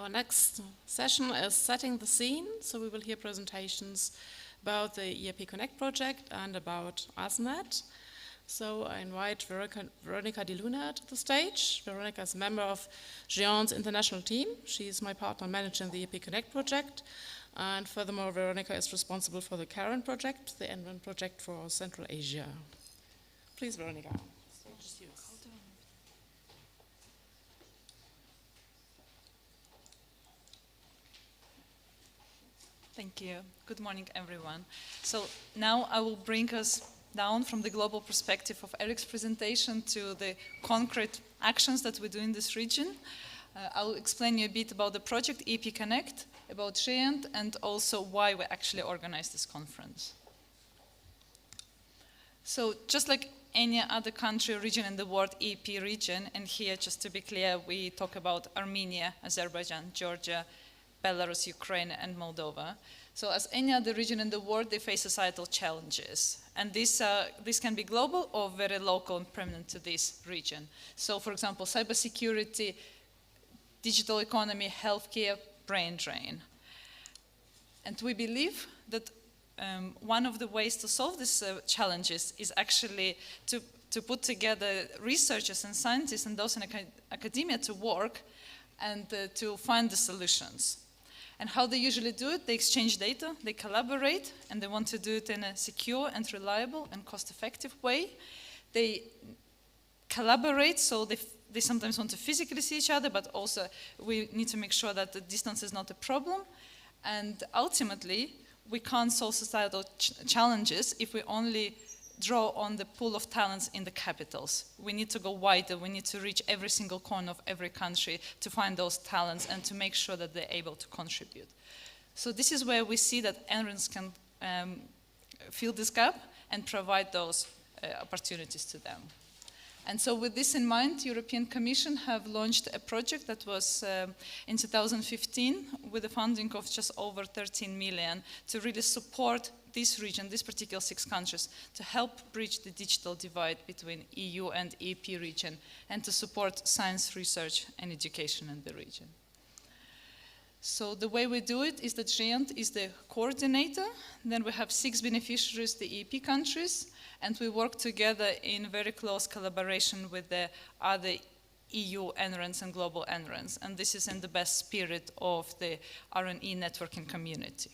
Our next session is setting the scene, so we will hear presentations about the EaPEC Connect project and about ASNet. So I invite Veronica Di Luna to the stage. Veronica is a member of GEANT's international team. She is my partner managing the EaPEC Connect project. And furthermore, Veronica is responsible for the current project, the NREL project for Central Asia. Please, Veronica. The stage is yours. Thank you. Good morning, everyone. So now I will bring us down from the global perspective of Eric's presentation to the concrete actions that we do in this region. I'll explain you a bit about the project EaPEC Connect, about GEANT, and also why we actually organized this conference. So just like any other country or region in the world, EP region, and here, just to be clear, we talk about Armenia, Azerbaijan, Georgia, Belarus, Ukraine, and Moldova. So as any other region in the world, they face societal challenges. And this can be global or very local and permanent to this region. So for example, cybersecurity, digital economy, healthcare, brain drain. And we believe that one of the ways to solve these challenges is actually to put together researchers and scientists and those in academia to work and to find the solutions. And how they usually do it, they exchange data, they collaborate, and they want to do it in a secure and reliable and cost-effective way. They collaborate, so they sometimes want to physically see each other, but also we need to make sure that the distance is not a problem. And ultimately, we can't solve societal challenges if we only draw on the pool of talents in the capitals. We need to go wider. We need to reach every single corner of every country to find those talents and to make sure that they're able to contribute. So this is where we see that NRELs can fill this gap and provide those opportunities to them. And so with this in mind, the European Commission have launched a project that was in 2015 with a funding of just over 13 million to really support this region, these particular 6 countries, to help bridge the digital divide between EU and EP region and to support science research and education in the region. So the way we do it is that GEANT is the coordinator, then we have 6 beneficiaries, the EP countries, and we work together in very close collaboration with the other EU NRELs and global NRELs, and this is in the best spirit of the R&E networking community.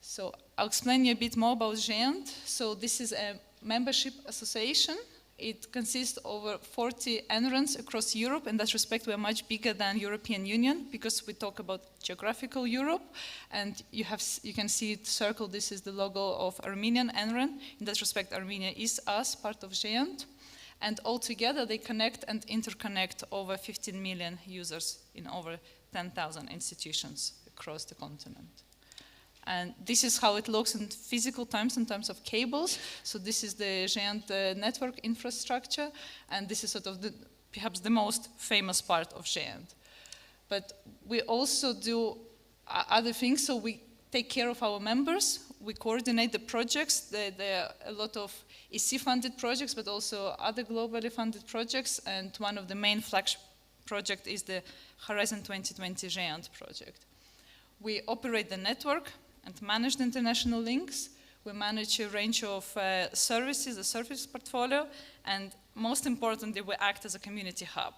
So I'll explain you a bit more about GEANT. So this is a membership association. It consists of over 40 NRELs across Europe. In that respect, we are much bigger than European Union because we talk about geographical Europe. And you can see it circled. This is the logo of Armenian NREL. In that respect, Armenia is us, part of GEANT. And altogether, they connect and interconnect over 15 million users in over 10,000 institutions across the continent. And this is how it looks in physical terms, in terms of cables. So this is the GEANT network infrastructure, and this is sort of perhaps the most famous part of GEANT. But we also do other things, so we take care of our members, we coordinate the projects. There are a lot of EC-funded projects, but also other globally funded projects, and one of the main flagship projects is the Horizon 2020 GEANT project. We operate the network and manage the international links. We manage a range of services, the service portfolio, and most importantly, we act as a community hub.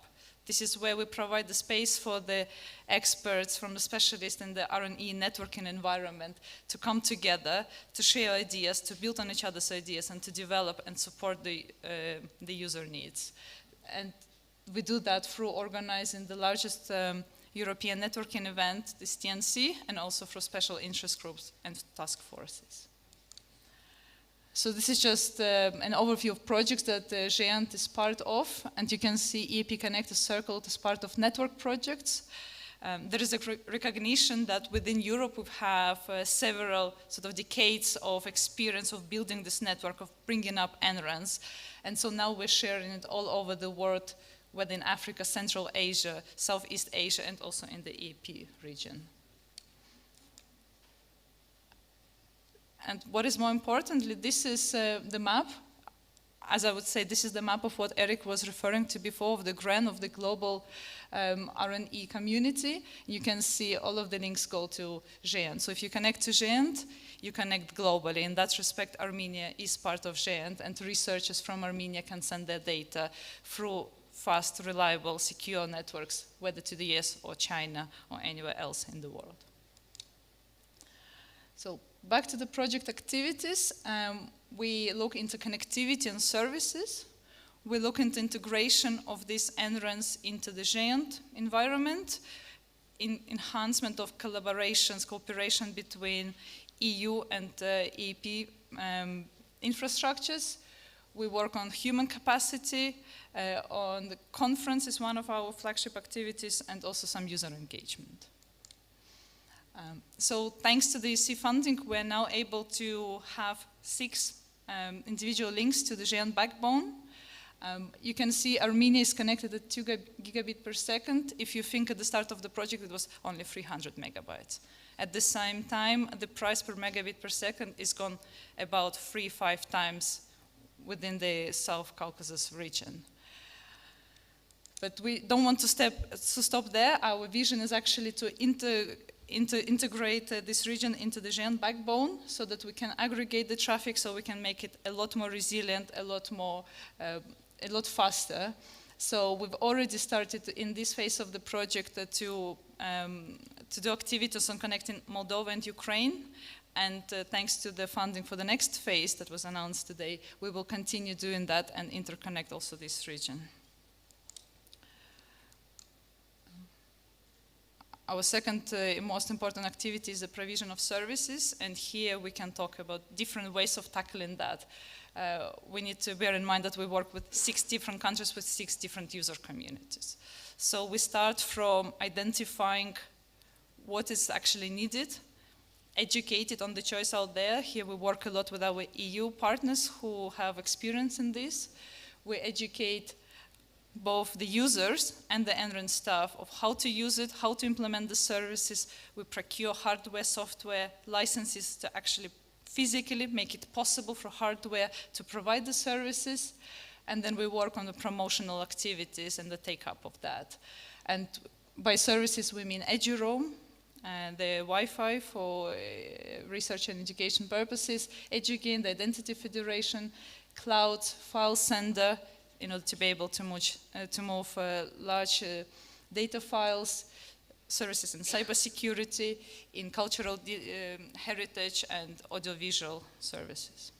This is where we provide the space for the experts from the specialists in the R&E networking environment to come together, to share ideas, to build on each other's ideas, and to develop and support the user needs. And we do that through organizing the largest European networking event, this TNC, and also for special interest groups and task forces. So this is just an overview of projects that GEANT is part of, and you can see EaPEC Connect is circled as part of network projects. There is a recognition that within Europe we have several sort of decades of experience of building this network, of bringing up NRELs, and so now we're sharing it all over the world, whether in Africa, Central Asia, Southeast Asia, and also in the EP region. And what is more importantly, this is the map. as I would say, this is the map of what Eric was referring to before, of the GRAN, of the global RNE community. You can see all of the links go to GEANT. So if you connect to GEANT, you connect globally. In that respect, Armenia is part of GEANT, and researchers from Armenia can send their data through fast, reliable, secure networks, whether to the US or China or anywhere else in the world. So back to the project activities. We look into connectivity and services. We look into integration of these NRENs into the GEANT environment, enhancement of collaborations, cooperation between EU and EP infrastructures. We work on human capacity, on the conference is one of our flagship activities, and also some user engagement. So thanks to the EC funding, we're now able to have 6 individual links to the GEANT backbone. You can see Armenia is connected at 2 gigabit per second. If you think at the start of the project, it was only 300 megabytes. At the same time, the price per megabit per second is gone about 3-5 times within the South Caucasus region. But we don't want to stop there. Our vision is actually to integrate this region into the GEANT backbone so that we can aggregate the traffic, so we can make it a lot more resilient, a lot faster. So we've already started in this phase of the project to do activities on connecting Moldova and Ukraine. And thanks to the funding for the next phase that was announced today, we will continue doing that and interconnect also this region. Our second most important activity is the provision of services, and here we can talk about different ways of tackling that. We need to bear in mind that we work with 6 different countries with 6 different user communities. So we start from identifying what is actually needed, educate it on the choice out there. Here we work a lot with our EU partners who have experience in this. We educate both the users and the NREN staff of how to use it, how to implement the services. We procure hardware, software, licenses to actually physically make it possible for hardware to provide the services. And then we work on the promotional activities and the take-up of that. And by services, we mean EduRoam, the Wi-Fi for research and education purposes, EduGain, the Identity Federation, Cloud, File Sender, in order to be able to move large data files, services in cybersecurity, in cultural heritage and audiovisual services.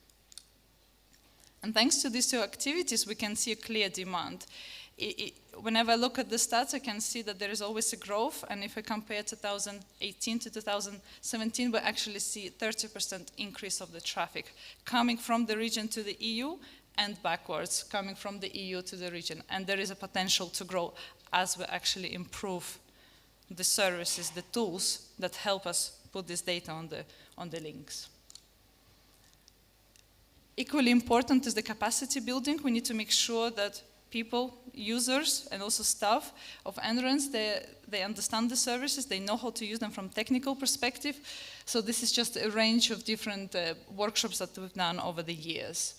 And thanks to these 2 activities, we can see a clear demand. Whenever I look at the stats, I can see that there is always a growth, and if I compare 2018 to 2017, we actually see 30% increase of the traffic coming from the region to the EU and backwards, coming from the EU to the region. And there is a potential to grow as we actually improve the services, the tools that help us put this data on the links. Equally important is the capacity building. We need to make sure that people, users, and also staff of NRENs, they understand the services, they know how to use them from technical perspective. So this is just a range of different workshops that we've done over the years.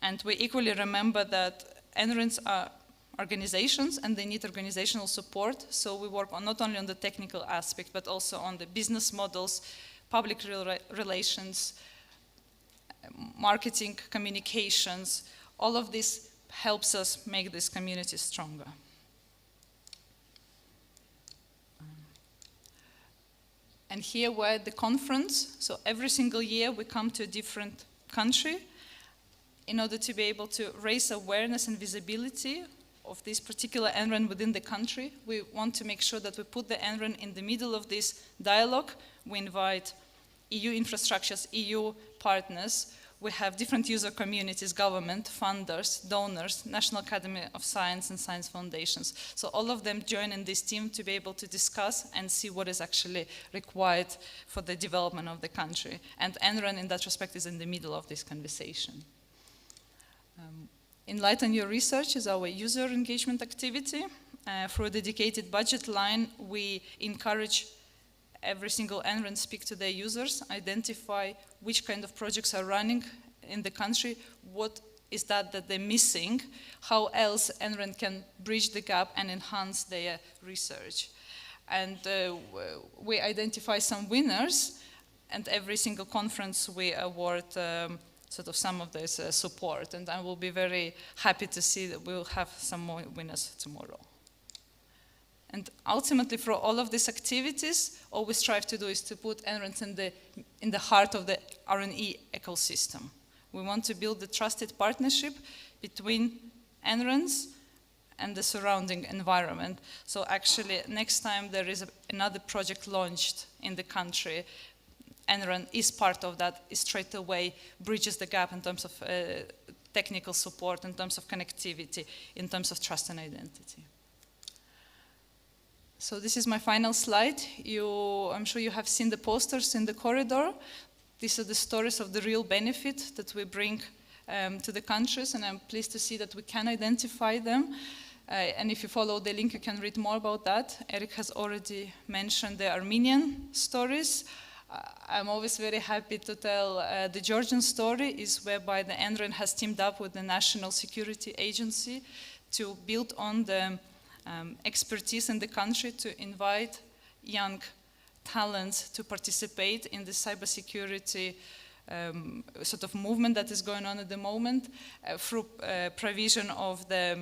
And we equally remember that NRENs are organizations and they need organizational support. So we work on not only on the technical aspect, but also on the business models, public relations, marketing, communications. All of this helps us make this community stronger. And here we're at the conference. So every single year we come to a different country in order to be able to raise awareness and visibility of this particular NREN within the country. We want to make sure that we put the NREN in the middle of this dialogue. We invite EU infrastructures, EU partners. We have different user communities, government, funders, donors, National Academy of Science and science foundations. So all of them join in this team to be able to discuss and see what is actually required for the development of the country. And NREN in that respect is in the middle of this conversation. Enlighten Your Research is our user engagement activity. Through a dedicated budget line, we encourage every single NREN speak to their users, identify which kind of projects are running in the country, what is that they're missing, how else NREL can bridge the gap and enhance their research. And we identify some winners, and every single conference we award sort of some of this support. And I will be very happy to see that we'll have some more winners tomorrow. And ultimately, for all of these activities, all we strive to do is to put NREL in the heart of the R&E ecosystem. We want to build a trusted partnership between NREL and the surrounding environment. So actually, next time there is another project launched in the country, NREL is part of that, is straight away bridges the gap in terms of technical support, in terms of connectivity, in terms of trust and identity. So this is my final slide. I'm sure you have seen the posters in the corridor. These are the stories of the real benefit that we bring to the countries, and I'm pleased to see that we can identify them. And if you follow the link, you can read more about that. Eric has already mentioned the Armenian stories. I'm always very happy to tell the Georgian story, is whereby the NREL has teamed up with the National Security Agency to build on the expertise in the country to invite young talents to participate in the cybersecurity sort of movement that is going on at the moment through provision of the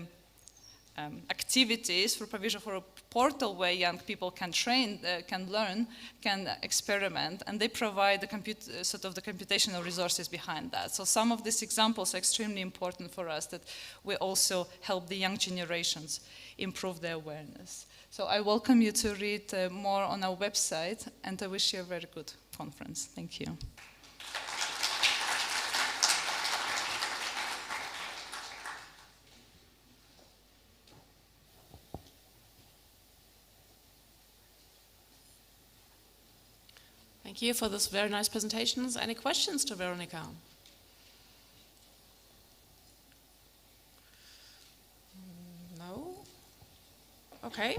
activities, through provision for a portal where young people can train, can learn, can experiment, and they provide the computational resources behind that. So some of these examples are extremely important for us, that we also help the young generations improve their awareness. So I welcome you to read more on our website, and I wish you a very good conference. Thank you. Thank you for this very nice presentations. Any questions to Veronika? No? Okay.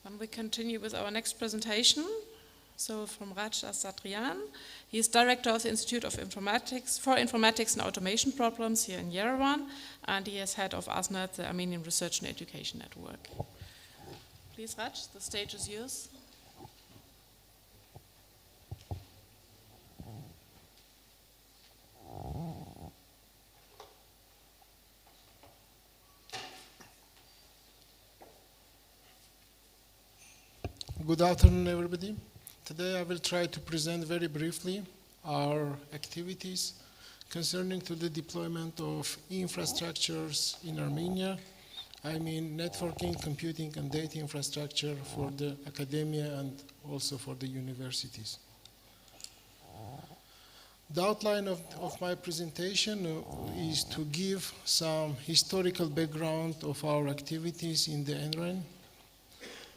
Then we continue with our next presentation. So from Raj Asatrian. He is Director of the Institute of Informatics for Informatics and Automation Problems here in Yerevan, and he is head of ASNET, the Armenian Research and Education Network. Please, Raj, the stage is yours. Good afternoon, everybody. Today I will try to present very briefly our activities concerning to the deployment of infrastructures in Armenia. I mean networking, computing, and data infrastructure for the academia and also for the universities. The outline of my presentation is to give some historical background of our activities in the NREL.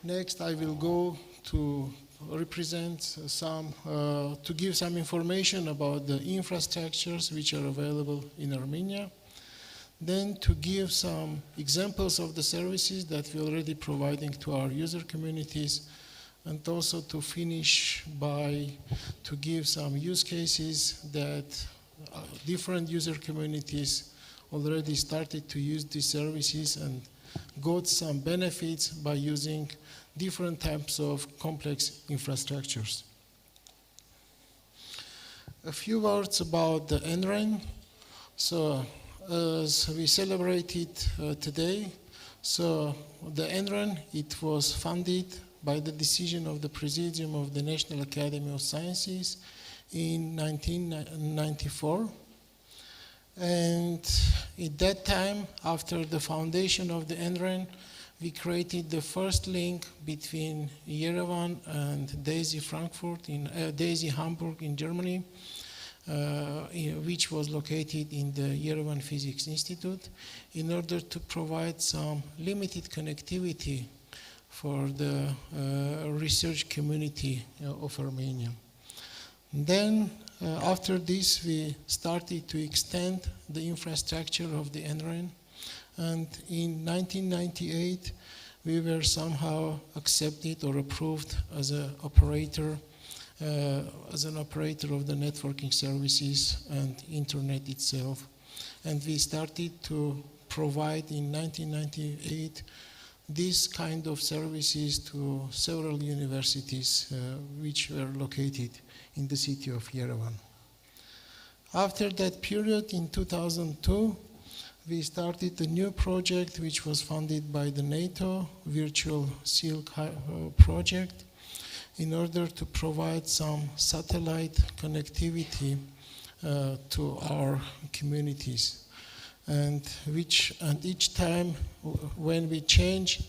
Next, I will go to represent to give some information about the infrastructures which are available in Armenia. Then to give some examples of the services that we're already providing to our user communities, and also to finish by to give some use cases that different user communities already started to use these services and got some benefits by using different types of complex infrastructures. A few words about the NREL. So as we celebrated today, so the NREL, it was funded by the decision of the Presidium of the National Academy of Sciences in 1994. And at that time, after the foundation of the NREL, we created the first link between Yerevan and DAISY Frankfurt, DAISY Hamburg in Germany, which was located in the Yerevan Physics Institute, in order to provide some limited connectivity for the research community of Armenia. Then, after this, we started to extend the infrastructure of the NREL, and in 1998, we were somehow accepted or approved as an operator of the networking services and internet itself. and we started to provide in 1998 these kind of services to several universities which were located in the city of Yerevan. After that period, in 2002, we started a new project which was funded by the NATO Virtual Silk project in order to provide some satellite connectivity to our communities. And each time when we change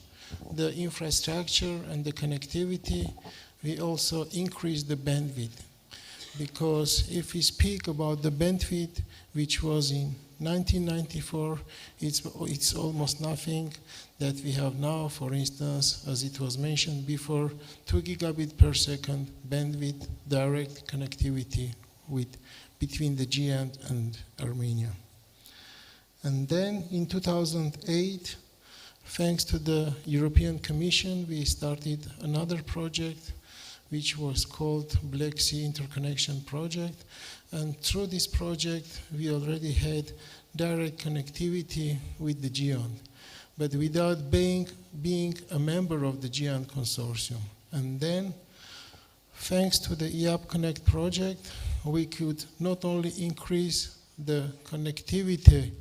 the infrastructure and the connectivity, we also increase the bandwidth. Because if we speak about the bandwidth, which was in 1994, it's almost nothing that we have now. For instance, as it was mentioned before, 2 gigabit per second bandwidth direct connectivity between the GN and Armenia. And then in 2008, thanks to the European Commission, we started another project which was called Black Sea Interconnection Project. And through this project, we already had direct connectivity with the GEON, but without being a member of the GEON consortium. And then, thanks to the EAP Connect project, we could not only increase the connectivity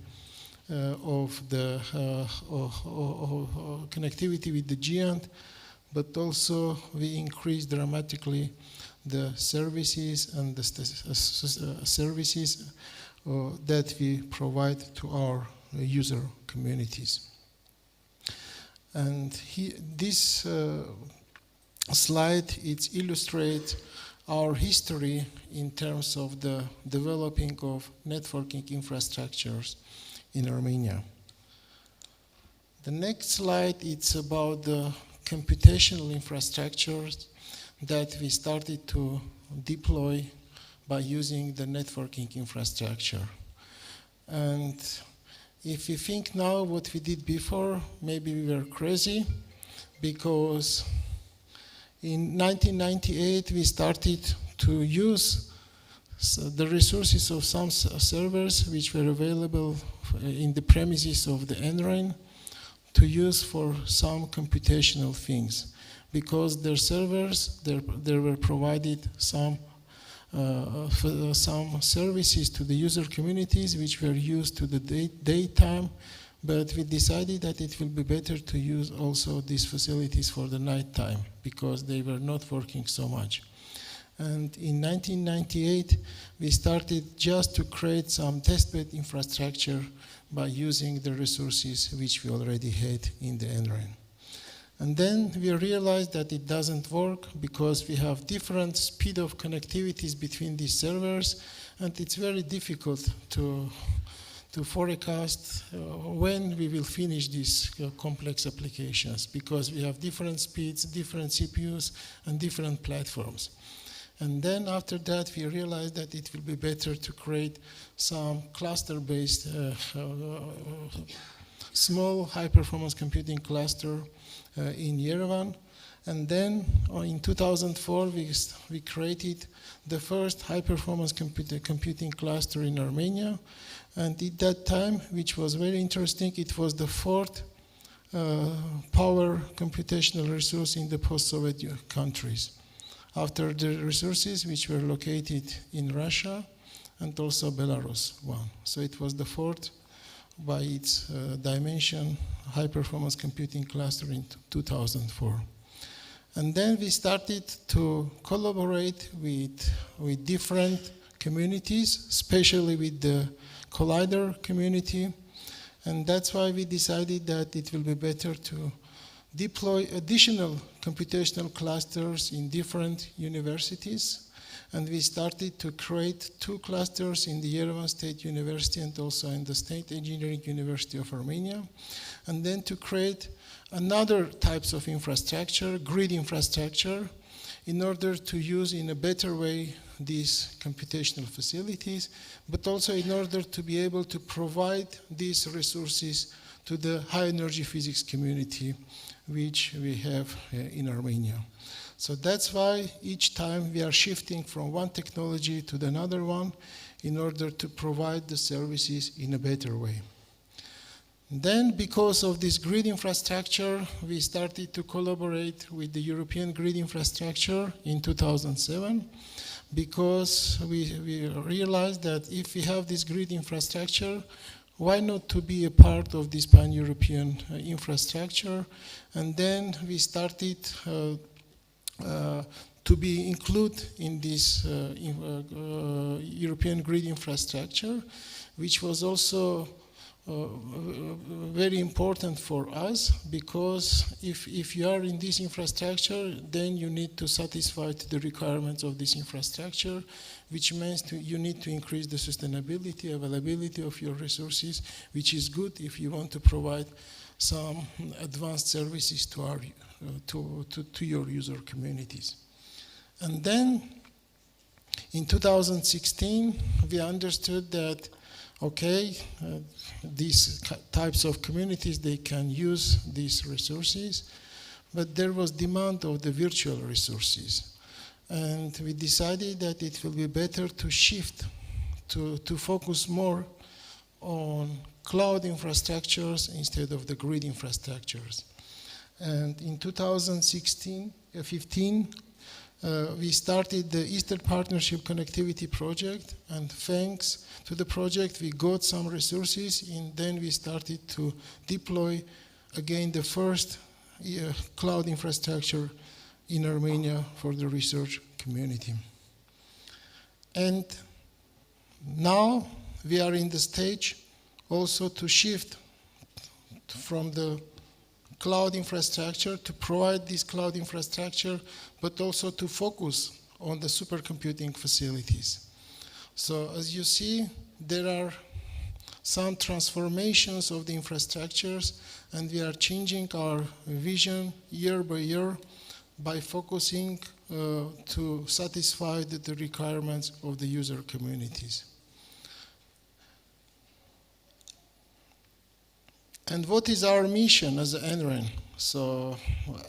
connectivity with the GEON, but also we increased dramatically the services and the services that we provide to our user communities. And this slide, it illustrates our history in terms of the developing of networking infrastructures in Armenia. The next slide, it's about the computational infrastructures that we started to deploy by using the networking infrastructure. And if you think now what we did before, maybe we were crazy, because in 1998 we started to use the resources of some servers which were available in the premises of the NREL to use for some computational things, because their servers, they were provided some services to the user communities which were used to the daytime, but we decided that it will be better to use also these facilities for the nighttime because they were not working so much. And in 1998, we started just to create some testbed infrastructure by using the resources which we already had in the NREL. And then we realized that it doesn't work because we have different speed of connectivities between these servers, and it's very difficult to forecast when we will finish these complex applications, because we have different speeds, different CPUs, and different platforms. And then after that, we realized that it will be better to create some cluster-based, small high-performance computing cluster in Yerevan. And then in 2004, we created the first high-performance computing cluster in Armenia. And at that time, which was very interesting, it was the fourth power computational resource in the post-Soviet countries, after the resources which were located in Russia and also Belarus one. So it was the fourth by its dimension high-performance computing cluster in 2004. And then we started to collaborate with different communities, especially with the Collider community. And that's why we decided that it will be better to deploy additional computational clusters in different universities. And we started to create 2 clusters in the Yerevan State University and also in the State Engineering University of Armenia. And then to create another types of infrastructure, grid infrastructure, in order to use in a better way these computational facilities, but also in order to be able to provide these resources to the high energy physics community which we have in Armenia. So that's why each time we are shifting from one technology to another one in order to provide the services in a better way. Then, because of this grid infrastructure, we started to collaborate with the European grid infrastructure in 2007, because we realized that if we have this grid infrastructure, why not to be a part of this pan-European infrastructure? And then we started to be included in this European grid infrastructure, which was also very important for us, because if you are in this infrastructure, then you need to satisfy the requirements of this infrastructure, which means you need to increase the sustainability, availability of your resources, which is good if you want to provide some advanced services to your user communities. And then in 2016, we understood that okay, these types of communities, they can use these resources, but there was demand of the virtual resources. And we decided that it will be better to shift, to focus more on cloud infrastructures instead of the grid infrastructures. And in 2015, we started the Eastern Partnership Connectivity Project, and thanks to the project we got some resources, and then we started to deploy again the first cloud infrastructure in Armenia for the research community. And now we are in the stage also to shift from the cloud infrastructure to provide this cloud infrastructure, but also to focus on the supercomputing facilities. So as you see, there are some transformations of the infrastructures, and we are changing our vision year by year by focusing to satisfy the requirements of the user communities. And what is our mission as NREL? So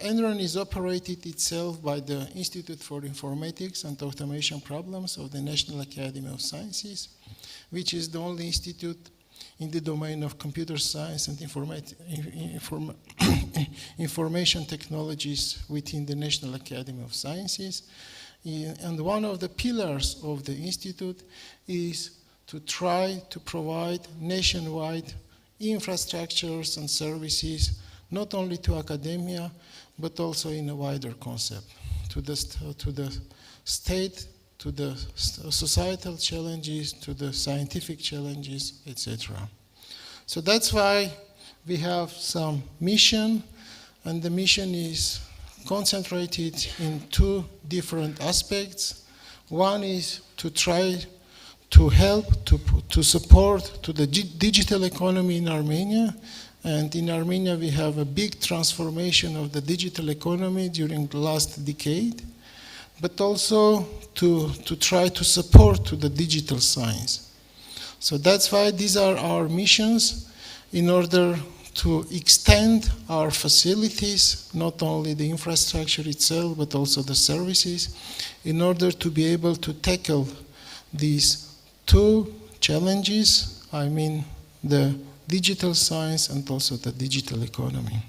NREL is operated itself by the Institute for Informatics and Automation Problems of the National Academy of Sciences, which is the only institute in the domain of computer science and information technologies within the National Academy of Sciences. And one of the pillars of the institute is to try to provide nationwide infrastructures and services, not only to academia, but also in a wider concept, to the state, to the societal challenges, to the scientific challenges, etc. So that's why we have some mission, and the mission is concentrated in two different aspects. One is to try to help, to support to the digital economy in Armenia. And in Armenia, we have a big transformation of the digital economy during the last decade, but also to try to support to the digital science. So that's why these are our missions, in order to extend our facilities, not only the infrastructure itself, but also the services, in order to be able to tackle these two challenges, I mean the digital science and also the digital economy.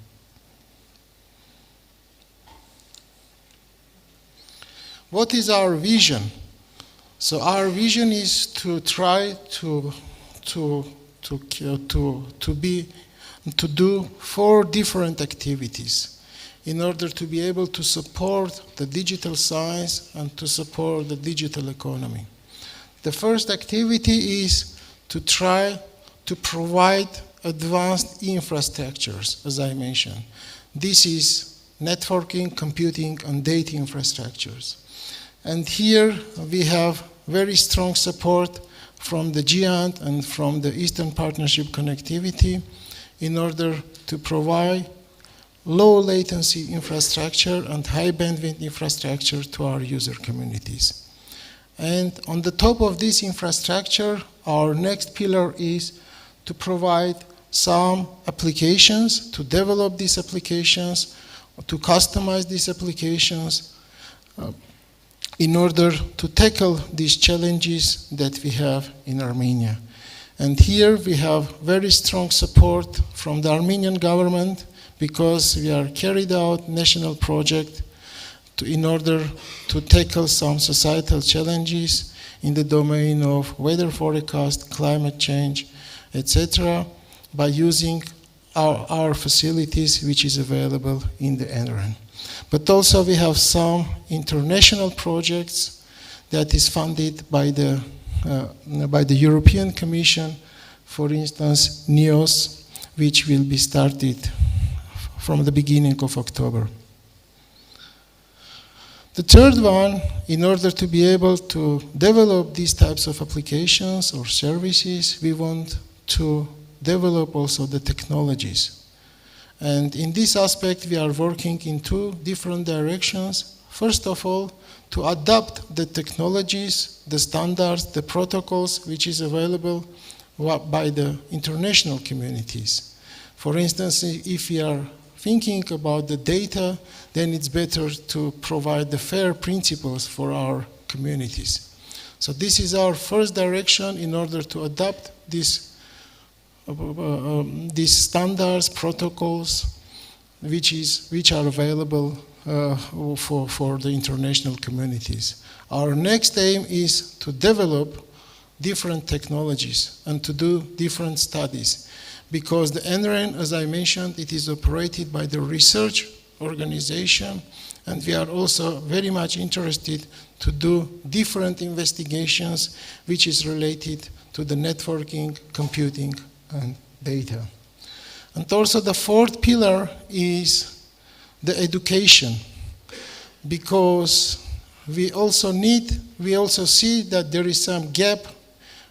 What is our vision? So our vision is to try to do 4 different activities in order to be able to support the digital science and to support the digital economy. The first activity is to try to provide advanced infrastructures, as I mentioned. This is networking, computing, and data infrastructures. And here we have very strong support from the GIANT and from the Eastern Partnership Connectivity in order to provide low latency infrastructure and high bandwidth infrastructure to our user communities. And on the top of this infrastructure, our next pillar is to provide some applications, to develop these applications, to customize these applications, in order to tackle these challenges that we have in Armenia. And here we have very strong support from the Armenian government, because we are carried out national project in order to tackle some societal challenges in the domain of weather forecast, climate change, etc., by using our facilities which is available in the NREL. But also we have some international projects that is funded by the European Commission, for instance, NEOS, which will be started from the beginning of October. The third one, in order to be able to develop these types of applications or services, we want to develop also the technologies. And in this aspect, we are working in two different directions. First of all, to adapt the technologies, the standards, the protocols which is available by the international communities. For instance, if we are thinking about the data, then it's better to provide the fair principles for our communities. So this is our first direction in order to adapt these standards, protocols, which are available for the international communities. Our next aim is to develop different technologies and to do different studies, because the NREL, as I mentioned, it is operated by the research organization, and we are also very much interested to do different investigations which is related to the networking, computing, and data. And also the fourth pillar is the education, because we also see that there is some gap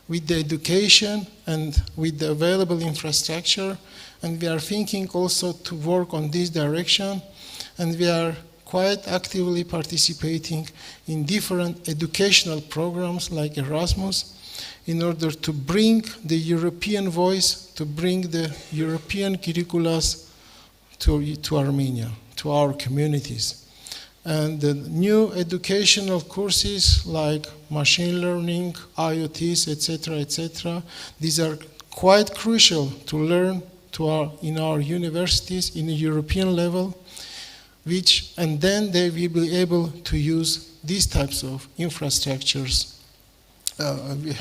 with the education and with the available infrastructure, and we are thinking also to work on this direction, and we are quite actively participating in different educational programs like Erasmus in order to bring the European voice, to bring the European curriculums to Armenia, to our communities. And the new educational courses like machine learning, IoTs, etc., these are quite crucial to learn in our universities in a European level, and then they will be able to use these types of infrastructures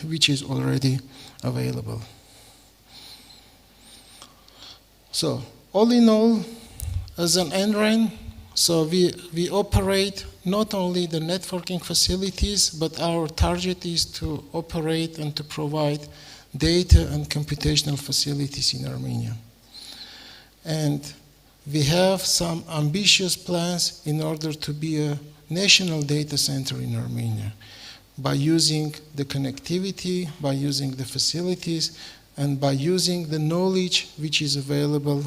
which is already available. So all in all, as an NREL, so we operate not only the networking facilities, but our target is to operate and to provide data and computational facilities in Armenia. And we have some ambitious plans in order to be a national data center in Armenia, by using the connectivity, by using the facilities, and by using the knowledge which is available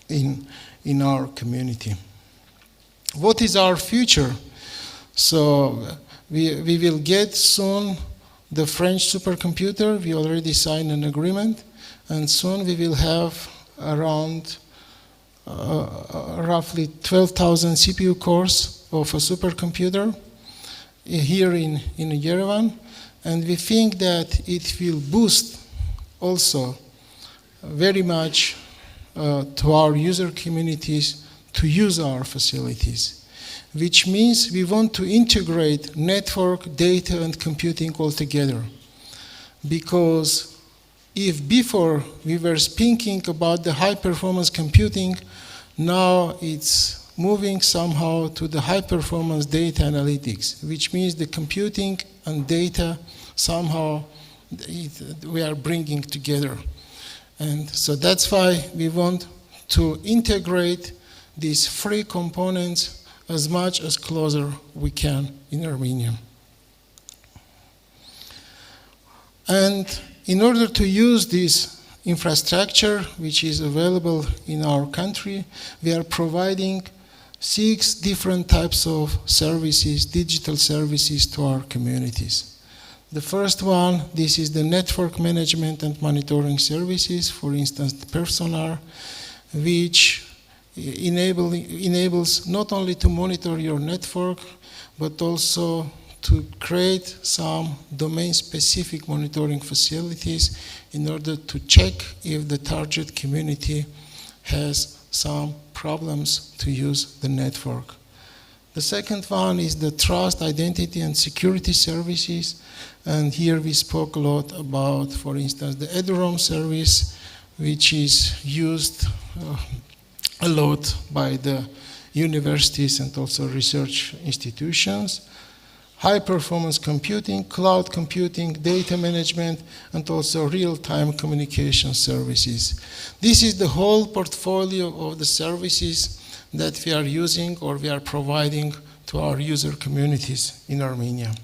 in our community. What is our future? So we will get soon the French supercomputer. We already signed an agreement, and soon we will have around roughly 12,000 CPU cores of a supercomputer here in Yerevan, and we think that it will boost also very much to our user communities to use our facilities, which means we want to integrate network, data, and computing all together. Because if before we were thinking about the high-performance computing, now it's moving somehow to the high-performance data analytics, which means the computing and data somehow we are bringing together. And so that's why we want to integrate these three components as much as closer we can in Armenia. And in order to use this infrastructure which is available in our country, we are providing 6 different types of services, digital services to our communities. The first one, this is the network management and monitoring services, for instance, Personar, which enables not only to monitor your network, but also to create some domain-specific monitoring facilities in order to check if the target community has some problems to use the network. The second one is the trust, identity, and security services. And here we spoke a lot about, for instance, the EDROM service, which is used a lot by the universities and also research institutions. High-performance computing, cloud computing, data management, and also real-time communication services. This is the whole portfolio of the services that we are using or we are providing to our user communities in Armenia.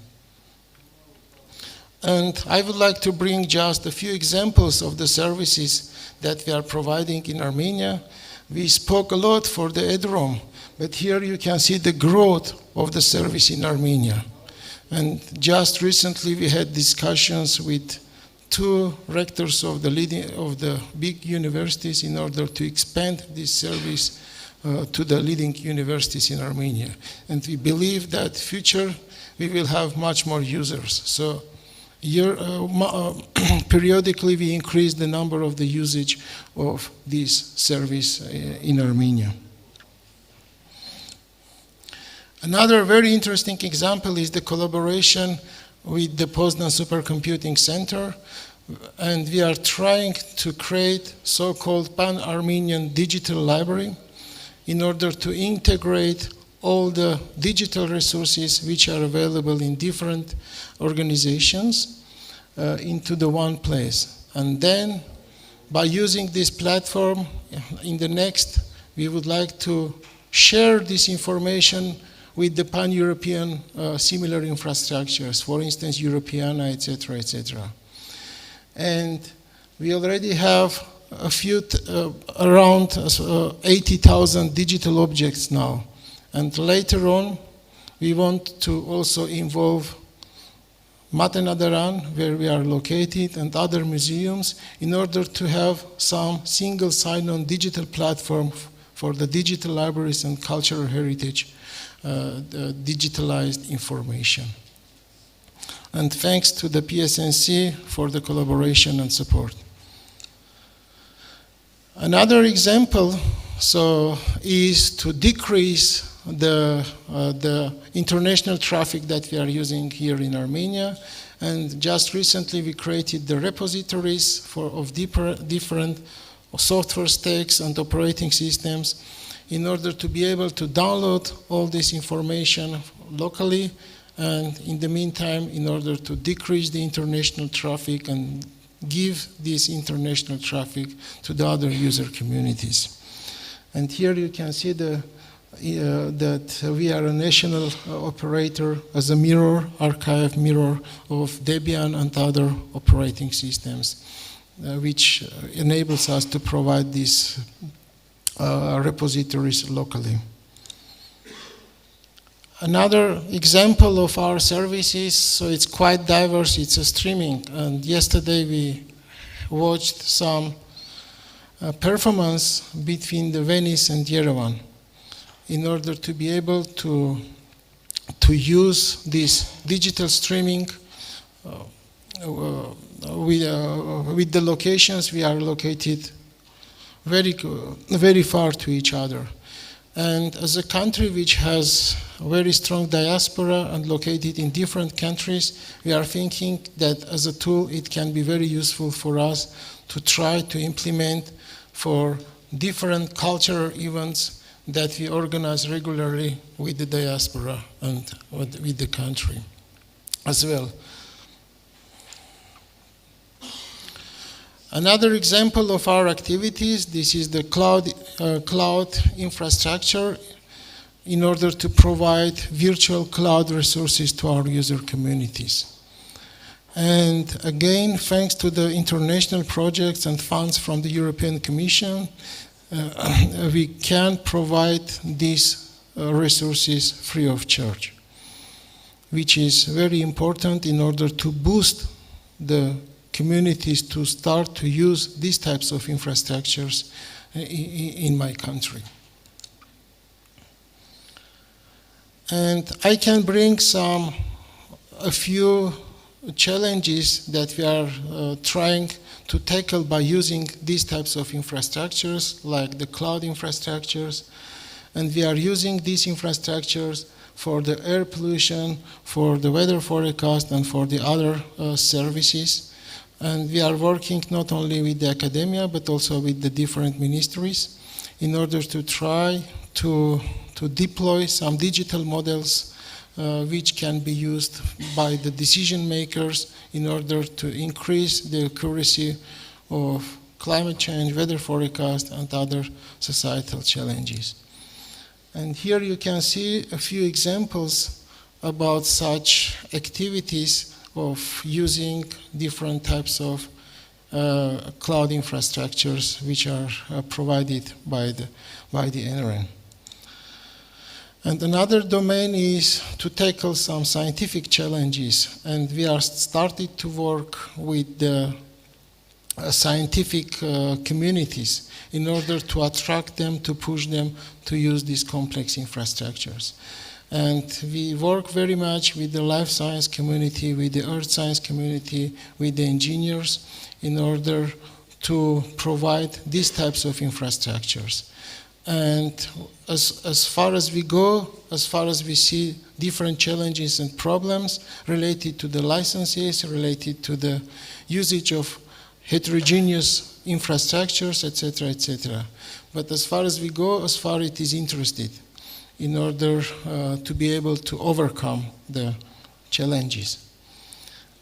And I would like to bring just a few examples of the services that we are providing in Armenia. We spoke a lot for the EDROM, but here you can see the growth of the service in Armenia. And just recently we had discussions with 2 rectors of the big universities in order to expand this service to the leading universities in Armenia. And we believe that future we will have much more users. So periodically we increase the number of the usage of this service in Armenia. Another very interesting example is the collaboration with the Poznan Supercomputing Center, and we are trying to create so-called Pan-Armenian digital library in order to integrate all the digital resources which are available in different organizations into the one place. And then by using this platform, in the next, we would like to share this information with the pan-European similar infrastructures, for instance, Europeana, etc., etc. And we already have a few, around 80,000 digital objects now. And later on, we want to also involve Matenadaran, where we are located, and other museums in order to have some single sign-on digital platform for the digital libraries and cultural heritage digitalized information. And thanks to the PSNC for the collaboration and support. Another example is to decrease the international traffic that we are using here in Armenia. And just recently we created the repositories of different software stacks and operating systems in order to be able to download all this information locally, and in the meantime, in order to decrease the international traffic and give this international traffic to the other user communities. And here you can see that we are a national operator as a mirror, archive mirror of Debian and other operating systems, which enables us to provide these repositories locally. Another example of our services, so it's quite diverse, it's a streaming. And yesterday we watched some performance between the Venice and Yerevan in order to be able to use this digital streaming with the locations we are located very far to each other. And as a country which has a very strong diaspora and located in different countries, we are thinking that as a tool it can be very useful for us to try to implement for different cultural events that we organize regularly with the diaspora and with the country as well. Another example of our activities, this is the cloud infrastructure in order to provide virtual cloud resources to our user communities. And again, thanks to the international projects and funds from the European Commission, we can provide these resources free of charge, which is very important in order to boost the communities to start to use these types of infrastructures in my country. And I can bring a few challenges that we are trying to tackle by using these types of infrastructures, like the cloud infrastructures. And we are using these infrastructures for the air pollution, for the weather forecast, and for the other services. And we are working not only with the academia, but also with the different ministries in order to try to deploy some digital models which can be used by the decision makers in order to increase the accuracy of climate change, weather forecast, and other societal challenges. And here you can see a few examples about such activities of using different types of cloud infrastructures which are provided by the NREL. And another domain is to tackle some scientific challenges, and we are started to work with the scientific communities in order to attract them, to push them to use these complex infrastructures. And we work very much with the life science community, with the earth science community, with the engineers in order to provide these types of infrastructures. And as far as we go, as far as we see different challenges and problems related to the licenses, related to the usage of heterogeneous infrastructures, etc., etc. But as far as we go, as far it is interested in order to be able to overcome the challenges.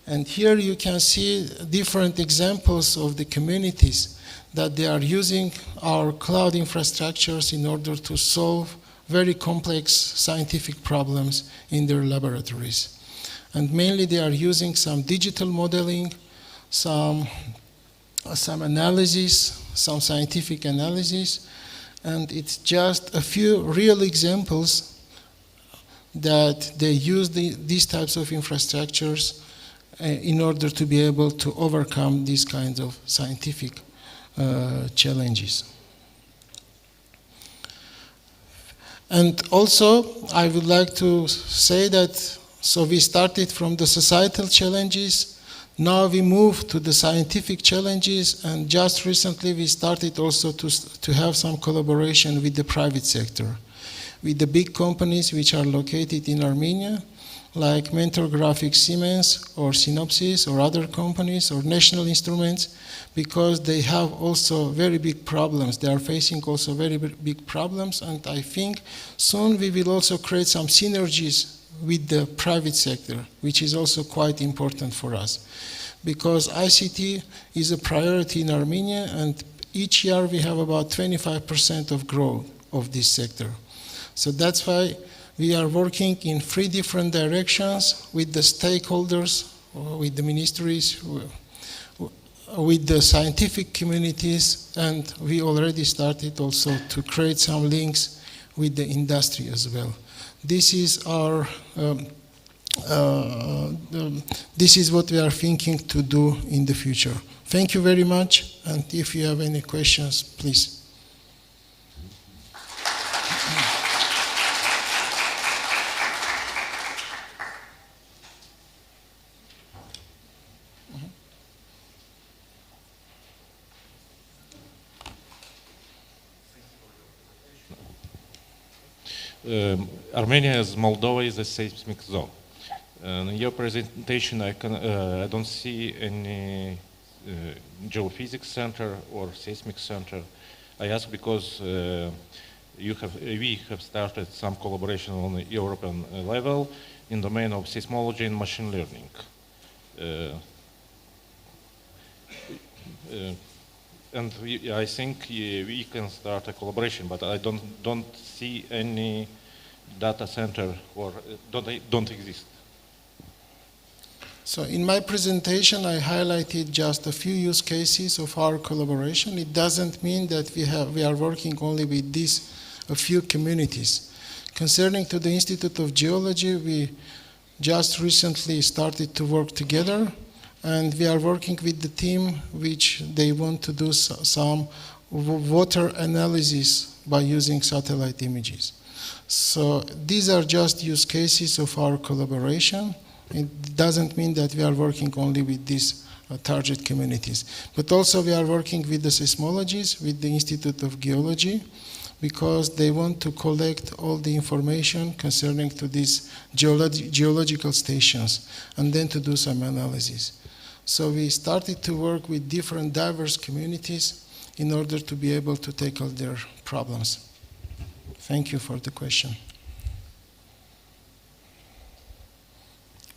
And here you can see different examples of the communities that they are using our cloud infrastructures in order to solve very complex scientific problems in their laboratories. And mainly they are using some digital modeling, some analysis, some scientific analysis, and it's just a few real examples that they use these types of infrastructures in order to be able to overcome these kinds of scientific challenges. And also, I would like to say that, so we started from the societal challenges, now we move to the scientific challenges, and just recently we started also to have some collaboration with the private sector, with the big companies which are located in Armenia, like Mentor Graphics Siemens or Synopsys or other companies or National Instruments, because they have also very big problems. They are facing also very big problems, and I think soon we will also create some synergies with the private sector, which is also quite important for us. Because ICT is a priority in Armenia, and each year we have about 25% of growth of this sector. So that's why we are working in 3 different directions with the stakeholders, with the ministries, with the scientific communities, and we already started also to create some links with the industry as well. This is our, this is what we are thinking to do in the future. Thank you very much, and if you have any questions, please. Armenia, as Moldova, is a seismic zone. In your presentation, I don't see any geophysics center or seismic center. I ask because we have started some collaboration on the European level in the domain of seismology and machine learning. And I think we can start a collaboration, but I don't see any data center or don't exist. So in my presentation, I highlighted just a few use cases of our collaboration. It doesn't mean that we are working only with a few communities. Concerning to the Institute of Geology, we just recently started to work together, and we are working with the team which they want to do some water analysis by using satellite images. So these are just use cases of our collaboration. It doesn't mean that we are working only with these target communities. But also we are working with the seismologists, with the Institute of Geology, because they want to collect all the information concerning to these geological stations and then to do some analysis. So we started to work with different diverse communities in order to be able to tackle their problems. Thank you for the question.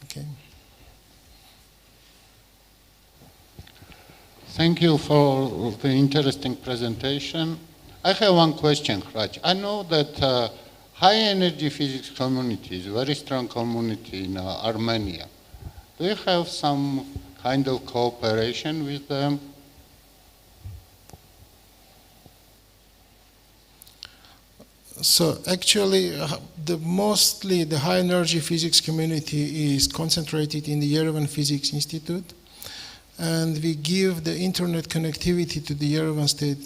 Okay. Thank you for the interesting presentation. I have one question, Hrach. I know that high energy physics community is a very strong community in Armenia. Do you have some kind of cooperation with them? So actually, mostly the high energy physics community is concentrated in the Yerevan Physics Institute. And we give the internet connectivity to the Yerevan State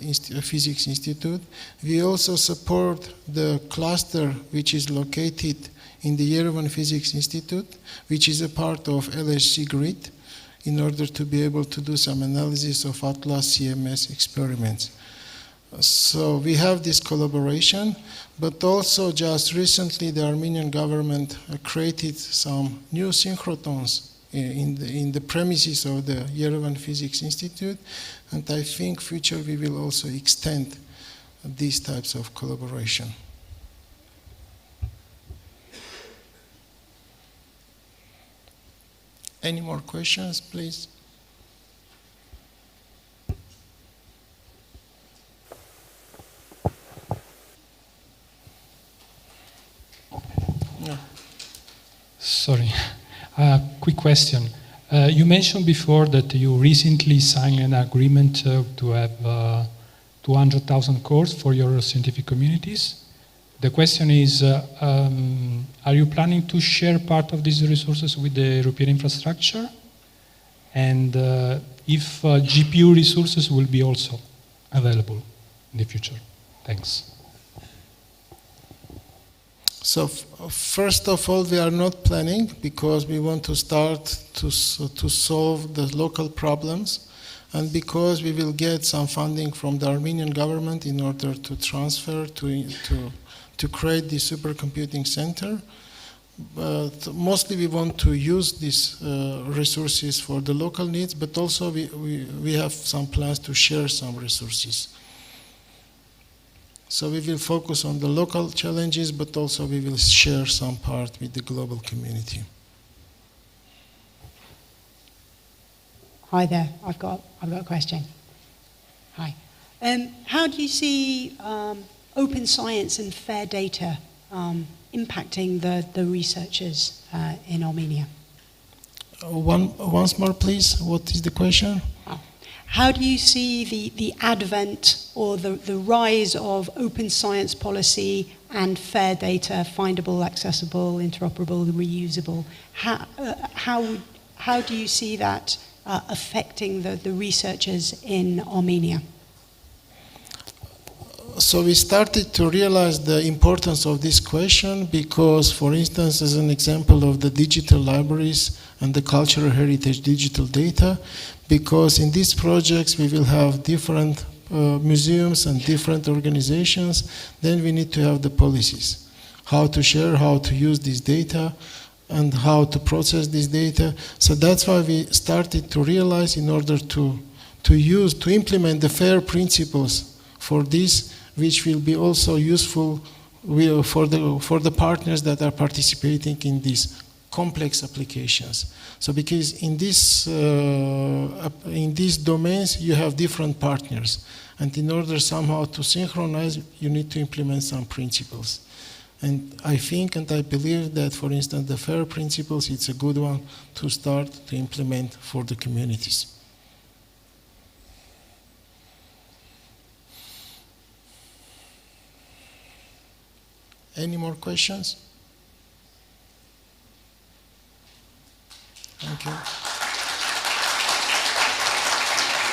Physics Institute. We also support the cluster which is located in the Yerevan Physics Institute, which is a part of LHC grid, in order to be able to do some analysis of Atlas CMS experiments. So we have this collaboration, but also just recently the Armenian government created some new synchrotrons in the premises of the Yerevan Physics Institute, and I think future we will also extend these types of collaboration. Any more questions, please? Yeah. Sorry. Quick question. You mentioned before that you recently signed an agreement to have 200,000 cores for your scientific communities. The question is, are you planning to share part of these resources with the European infrastructure? And if GPU resources will be also available in the future? Thanks. So first of all, we are not planning because we want to start to solve the local problems, and because we will get some funding from the Armenian government in order to transfer to create the supercomputing center. But mostly we want to use these resources for the local needs, but also we have some plans to share some resources. So we will focus on the local challenges, but also we will share some part with the global community. Hi there, I've got a question. Hi. How do you see open science and fair data impacting the researchers in Armenia? Once more, please. What is the question? How do you see the advent or the rise of open science policy and fair data, findable, accessible, interoperable, reusable? How do you see that affecting the researchers in Armenia? So we started to realize the importance of this question because, for instance, as an example of the digital libraries and the cultural heritage digital data, because in these projects we will have different museums and different organizations, then we need to have the policies. How to share, how to use this data, and how to process this data. So that's why we started to realize, in order to implement the FAIR principles for this, which will be also useful for the partners that are participating in these complex applications. So because in these domains you have different partners, and in order somehow to synchronize, you need to implement some principles. And I think and I believe that, for instance, the FAIR principles, it's a good one to start to implement for the communities. Any more questions? Thank you.